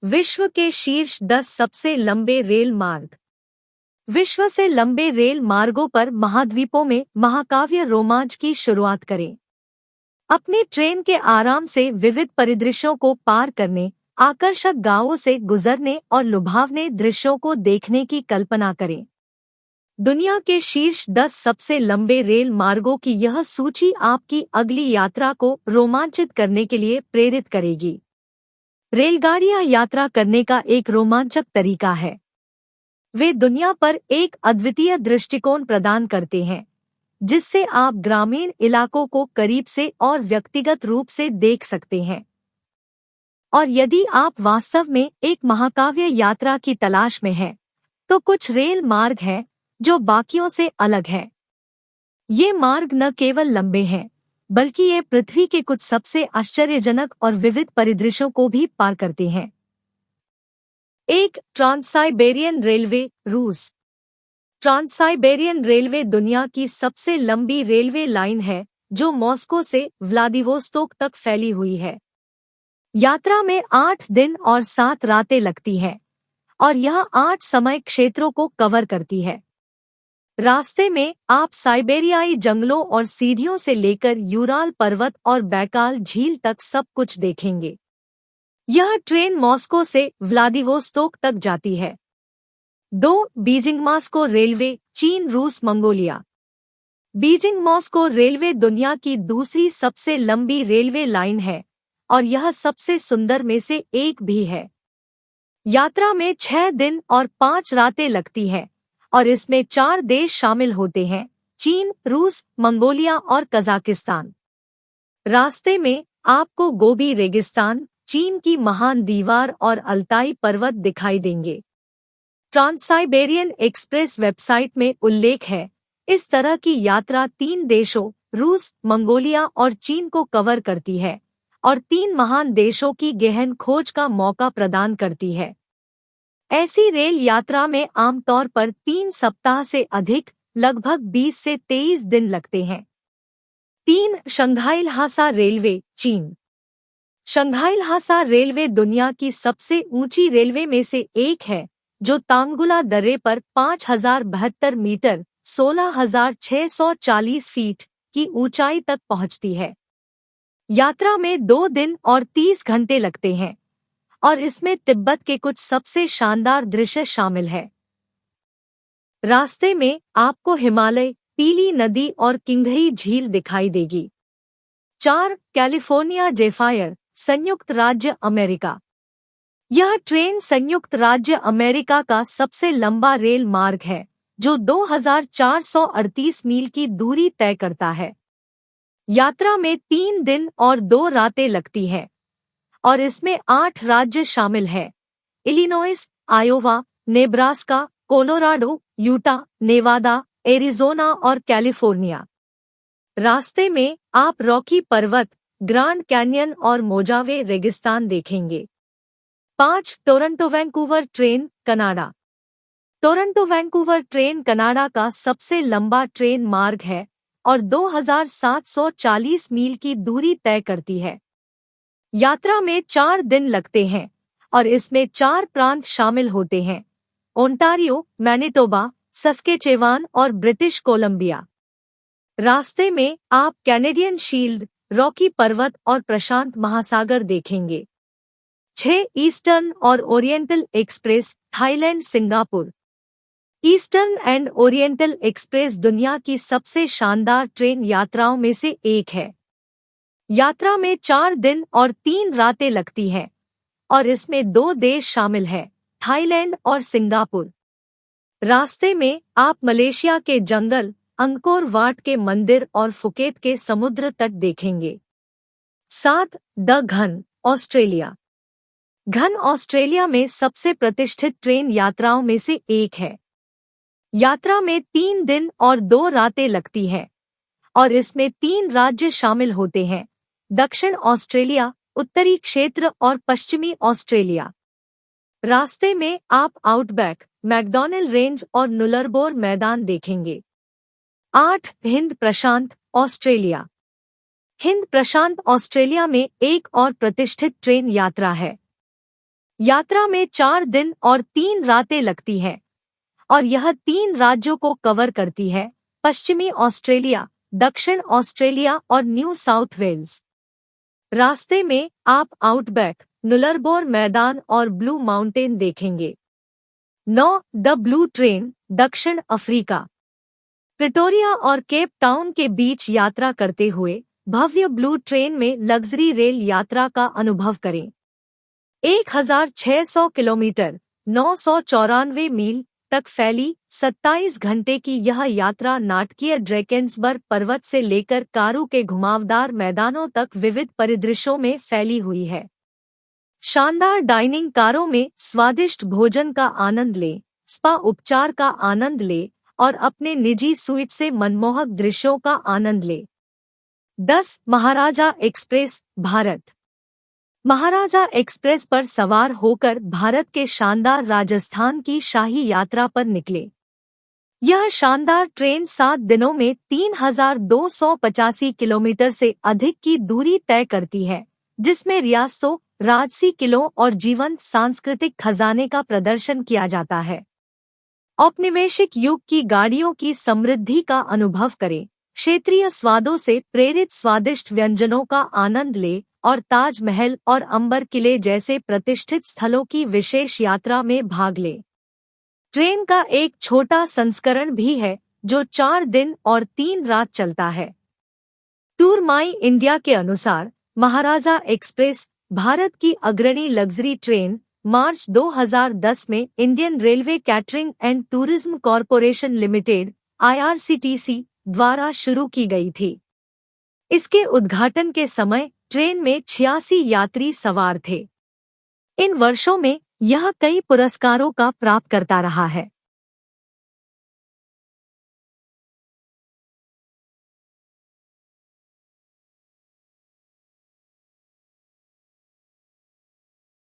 विश्व के शीर्ष 10 सबसे लंबे रेल मार्ग। विश्व से लंबे रेल मार्गों पर महाद्वीपों में महाकाव्य रोमांच की शुरुआत करें। अपनी ट्रेन के आराम से विविध परिदृश्यों को पार करने, आकर्षक गांवों से गुजरने और लुभावने दृश्यों को देखने की कल्पना करें। दुनिया के शीर्ष 10 सबसे लंबे रेल मार्गों की यह सूची आपकी अगली यात्रा को रोमांचित करने के लिए प्रेरित करेगी। रेलगाड़ियां यात्रा करने का एक रोमांचक तरीका है। वे दुनिया पर एक अद्वितीय दृष्टिकोण प्रदान करते हैं, जिससे आप ग्रामीण इलाकों को करीब से और व्यक्तिगत रूप से देख सकते हैं। और यदि आप वास्तव में एक महाकाव्य यात्रा की तलाश में हैं, तो कुछ रेल मार्ग हैं जो बाकियों से अलग हैं। ये मार्ग न केवल लंबे हैं, बल्कि ये पृथ्वी के कुछ सबसे आश्चर्यजनक और विविध परिदृश्यों को भी पार करते हैं। एक ट्रांस-साइबेरियन रेलवे, रूस। ट्रांस-साइबेरियन रेलवे दुनिया की सबसे लंबी रेलवे लाइन है, जो मॉस्को से व्लादिवोस्तोक तक फैली हुई है। यात्रा में 8 दिन और 7 रातें लगती हैं, और यह 8 समय क्षेत्रों को कवर करती है। रास्ते में आप साइबेरियाई जंगलों और सीढ़ियों से लेकर यूराल पर्वत और बैकाल झील तक सब कुछ देखेंगे। यह ट्रेन मॉस्को से व्लादिवोस्तोक तक जाती है। 2. बीजिंग मॉस्को रेलवे, चीन, रूस, मंगोलिया। बीजिंग मॉस्को रेलवे दुनिया की दूसरी सबसे लंबी रेलवे लाइन है, और यह सबसे सुंदर में से एक भी है। यात्रा में 6 दिन और 5 रातें लगती हैं, और इसमें 4 देश शामिल होते हैं: चीन, रूस, मंगोलिया और कजाकिस्तान। रास्ते में आपको गोबी रेगिस्तान, चीन की महान दीवार और अल्ताई पर्वत दिखाई देंगे। ट्रांस-साइबेरियन एक्सप्रेस वेबसाइट में उल्लेख है, इस तरह की यात्रा 3 देशों रूस, मंगोलिया और चीन को कवर करती है, और 3 महान देशों की गहन खोज का मौका प्रदान करती है। ऐसी रेल यात्रा में आमतौर पर 3 सप्ताह से अधिक, लगभग 20 से 23 दिन लगते हैं। 3. शंघाई ल्हासा रेलवे, चीन। शंघाई ल्हासा रेलवे दुनिया की सबसे ऊंची रेलवे में से एक है, जो तांगुला दर्रे पर 5072 मीटर 16,640 फीट की ऊंचाई तक पहुंचती है। यात्रा में 2 दिन और 30 घंटे लगते हैं, और इसमें तिब्बत के कुछ सबसे शानदार दृश्य शामिल है। रास्ते में आपको हिमालय, पीली नदी और किंघई झील दिखाई देगी। 4. कैलिफोर्निया ज़ेफायर, संयुक्त राज्य अमेरिका। यह ट्रेन संयुक्त राज्य अमेरिका का सबसे लंबा रेल मार्ग है, जो 2438 मील की दूरी तय करता है। यात्रा में 3 दिन और 2 रातें लगती हैं, और इसमें 8 राज्य शामिल हैं: Illinois, Iowa, Nebraska, Colorado, Utah, Nevada, Arizona और कैलिफोर्निया। रास्ते में आप रॉकी पर्वत, ग्रांड कैन्यन और मोजावे रेगिस्तान देखेंगे। 5. Toronto Vancouver train, Canada. Toronto Vancouver train Canada का सबसे लंबा ट्रेन मार्ग है, और 2740 मील की दूरी तय करती है। यात्रा में 4 दिन लगते हैं, और इसमें 4 प्रांत शामिल होते हैं: ओंटारियो, मैनिटोबा, सस्केचेवान और ब्रिटिश कोलंबिया। रास्ते में आप कैनेडियन शील्ड, रॉकी पर्वत और प्रशांत महासागर देखेंगे। 6. ईस्टर्न और oriental express, Thailand, Singapore. Eastern and oriental express दुनिया की सबसे शानदार ट्रेन यात्राओं में से एक है। यात्रा में 4 दिन और 3 रातें लगती हैं, और इसमें 2 देश शामिल हैं: थाईलैंड और सिंगापुर। रास्ते में आप मलेशिया के जंगल, अंकोर वाट के मंदिर और फुकेत के समुद्र तट देखेंगे। 7. द घन, ऑस्ट्रेलिया। घन ऑस्ट्रेलिया में सबसे प्रतिष्ठित ट्रेन यात्राओं में से एक है। यात्रा में 3 दिन और 2 रातें लगती हैं, और इसमें 3 राज्य शामिल होते हैं: दक्षिण ऑस्ट्रेलिया, उत्तरी क्षेत्र और पश्चिमी ऑस्ट्रेलिया। रास्ते में आप आउटबैक, मैकडॉनल रेंज और नुलरबोर मैदान देखेंगे। 8. हिंद प्रशांत, ऑस्ट्रेलिया। हिंद प्रशांत ऑस्ट्रेलिया में एक और प्रतिष्ठित ट्रेन यात्रा है। यात्रा में 4 दिन और 3 रातें लगती हैं और यह 3 राज्यों को कवर करती है: पश्चिमी ऑस्ट्रेलिया, दक्षिण ऑस्ट्रेलिया और न्यू साउथ वेल्स। रास्ते में आप आउटबैक, नुलरबोर मैदान और ब्लू माउंटेन देखेंगे। 9. द ब्लू ट्रेन, दक्षिण अफ्रीका। प्रिटोरिया और केप टाउन के बीच यात्रा करते हुए भव्य ब्लू ट्रेन में लग्जरी रेल यात्रा का अनुभव करें। 1600 किलोमीटर 994 मील तक फैली 27 घंटे की यह यात्रा नाटकीय ड्रैकेंसबर्ग पर्वत से लेकर कारू के घुमावदार मैदानों तक विविध परिदृश्यों में फैली हुई है। शानदार डाइनिंग कारों में स्वादिष्ट भोजन का आनंद लें, स्पा उपचार का आनंद लें और अपने निजी स्वीट से मनमोहक दृश्यों का आनंद लें। 10. महाराजा एक्सप्रेस, भारत। महाराजा एक्सप्रेस पर सवार होकर भारत के शानदार राजस्थान की शाही यात्रा पर निकले। यह शानदार ट्रेन 7 दिनों में 3285 किलोमीटर से अधिक की दूरी तय करती है, जिसमें रियासतों, राजसी किलों और जीवंत सांस्कृतिक खजाने का प्रदर्शन किया जाता है। औपनिवेशिक युग की गाड़ियों की समृद्धि का अनुभव करें, क्षेत्रीय स्वादों से प्रेरित स्वादिष्ट व्यंजनों का आनंद ले और ताजमहल और अंबर किले जैसे प्रतिष्ठित स्थलों की विशेष यात्रा में भाग ले। ट्रेन का एक छोटा संस्करण भी है जो 4 दिन और 3 रात चलता है। टूर माई इंडिया के अनुसार महाराजा एक्सप्रेस भारत की अग्रणी लग्जरी ट्रेन मार्च 2010 में Indian railway catering and tourism corporation limited (IRCTC) द्वारा शुरू की गई थी। इसके उद्घाटन के समय ट्रेन में 86 यात्री सवार थे। इन वर्षों में यह कई पुरस्कारों का प्राप्तकर्ता रहा है।